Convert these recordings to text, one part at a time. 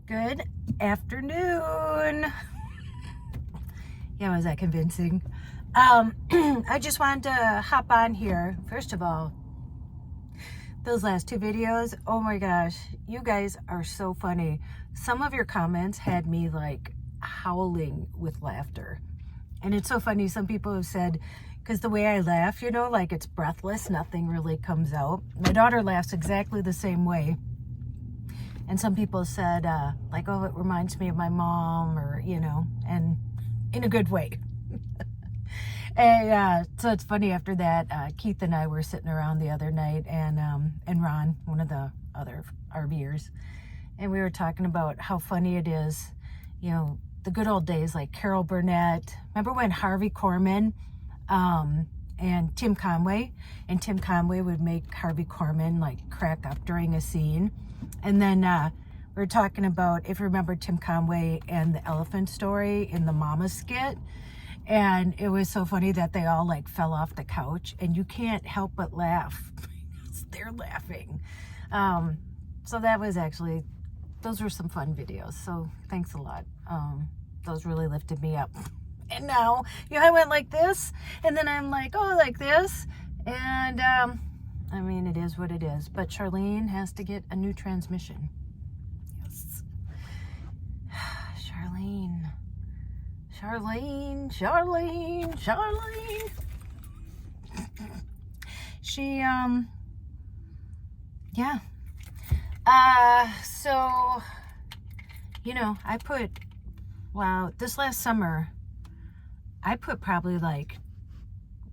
Good afternoon. Yeah, was that convincing? I just wanted to hop on here. First of all, those last two videos, oh my gosh, you guys are so funny. Some of your comments had me like howling with laughter. And it's so funny, some people have said, because the way I laugh, you know, like it's breathless, nothing really comes out. My daughter laughs exactly the same way. And some people said, like, oh, it reminds me of my mom, or, you know, and in a good way. And so it's funny, after that, Keith and I were sitting around the other night, and Ron, one of the other RVers, and we were talking about how funny it is, you know, the good old days, like Carol Burnett. Remember when Harvey Korman and Tim Conway would make Harvey Korman like crack up during a scene. And then we were talking about, if you remember Tim Conway and the elephant story in the Mama skit. And it was so funny that they all like fell off the couch, and you can't help but laugh because they're laughing. So that was actually, those were some fun videos. So thanks a lot. Those really lifted me up. And now, you know, I went like this, and then I'm like, oh, like this. And I mean, it is what it is. But Charlene has to get a new transmission. Yes. Charlene. She, yeah. So, you know, this last summer, I put probably like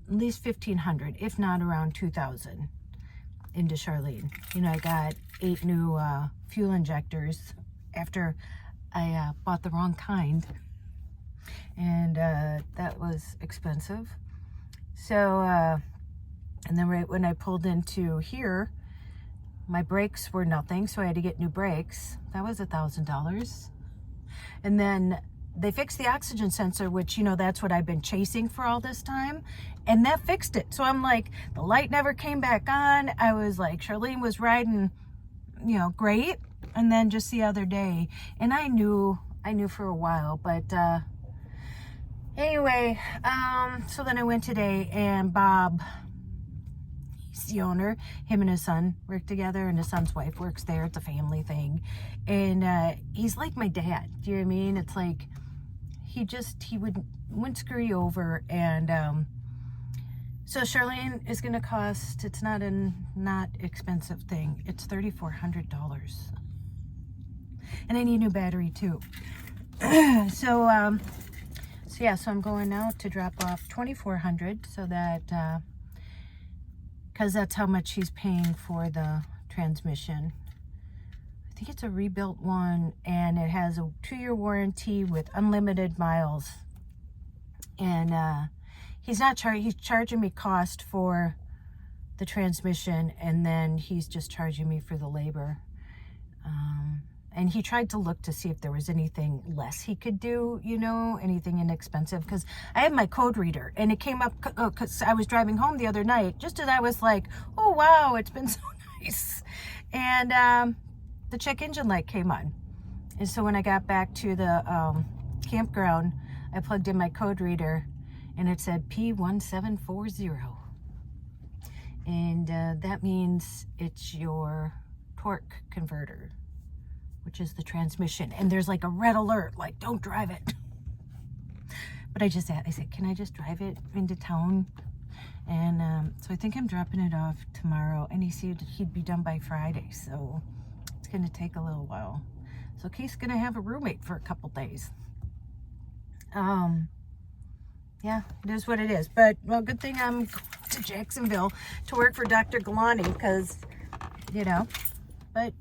at least 1,500, if not around 2,000 into Charlene. You know, I got 8 new fuel injectors after I bought the wrong kind. And that was expensive. So, and then right when I pulled into here, my brakes were nothing, so I had to get new brakes. That was $1,000. And then they fixed the oxygen sensor, which, you know, that's what I've been chasing for all this time. And that fixed it. So I'm like, the light never came back on. I was like, Charlene was riding, you know, great. And then just the other day, and I knew for a while, but anyway, so then I went today, and Bob, he's the owner, him and his son work together, and his son's wife works there. It's a family thing. And he's like my dad. Do you know what I mean? It's like, he wouldn't screw you over. And so Charlene is going to cost, it's not a not expensive thing. It's $3,400. And I need a new battery too. So I'm going out to drop off $2,400, so that, because that's how much he's paying for the transmission. I think it's a rebuilt one, and it has a 2-year warranty with unlimited miles. And he's charging me cost for the transmission, and then he's just charging me for the labor. And he tried to look to see if there was anything less he could do, you know, anything inexpensive. Because I have my code reader, and it came up because I was driving home the other night, just as I was like, oh, wow, it's been so nice. And the check engine light came on. And so when I got back to the campground, I plugged in my code reader, and it said P1740. And that means it's your torque converter, which is the transmission. And there's like a red alert, like, don't drive it. But I said, can I just drive it into town? And so I think I'm dropping it off tomorrow. And he said he'd be done by Friday. So it's going to take a little while. So Keith's going to have a roommate for a couple days. Yeah, it is what it is. But, well, good thing I'm going to Jacksonville to work for Dr. Galani, because, you know, but,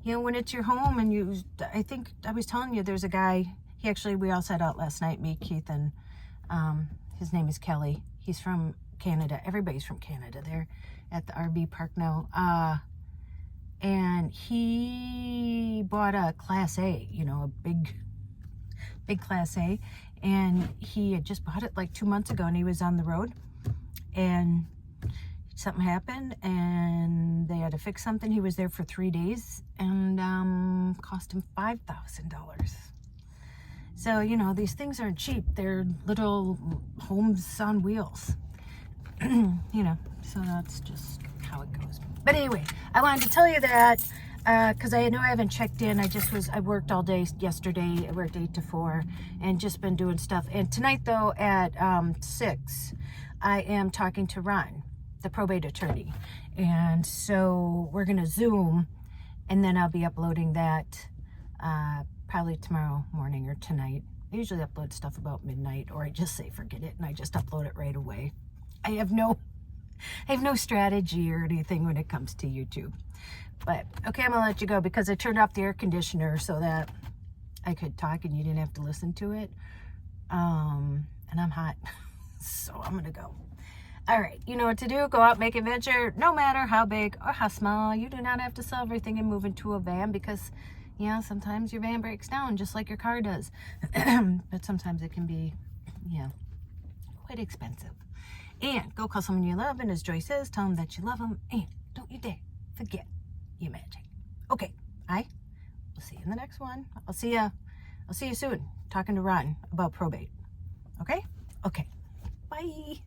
you know, when it's your home, and I think I was telling you, there's a guy, we all sat out last night, me, Keith, and his name is Kelly. He's from Canada. Everybody's from Canada. They're at the RV park now. And he bought a Class A, you know, a big Class A. And he had just bought it like 2 months ago, and he was on the road. And something happened and they had to fix something. He was there for 3 days and cost him $5,000. So, you know, these things aren't cheap. They're little homes on wheels. You know, so that's just how it goes. But anyway, I wanted to tell you that because I know I haven't checked in. I worked all day yesterday. I worked 8 to 4 and just been doing stuff. And tonight, though, at 6, I am talking to Ron, the probate attorney. And so we're going to Zoom, and then I'll be uploading that probably tomorrow morning or tonight. I usually upload stuff about midnight, or I just say forget it and I just upload it right away. I have no strategy or anything when it comes to YouTube. But okay, I'm gonna let you go because I turned off the air conditioner so that I could talk and you didn't have to listen to it. And I'm hot, so I'm gonna go. All right, you know what to do. Go out, make an adventure, no matter how big or how small. You do not have to sell everything and move into a van because, yeah, sometimes your van breaks down just like your car does. But sometimes it can be, yeah, quite expensive. And go call someone you love, and as Joy says, tell them that you love them, and don't you dare forget your magic. Okay, we'll see you in the next one. I'll see you soon, talking to Ron about probate. Okay? Okay. Bye.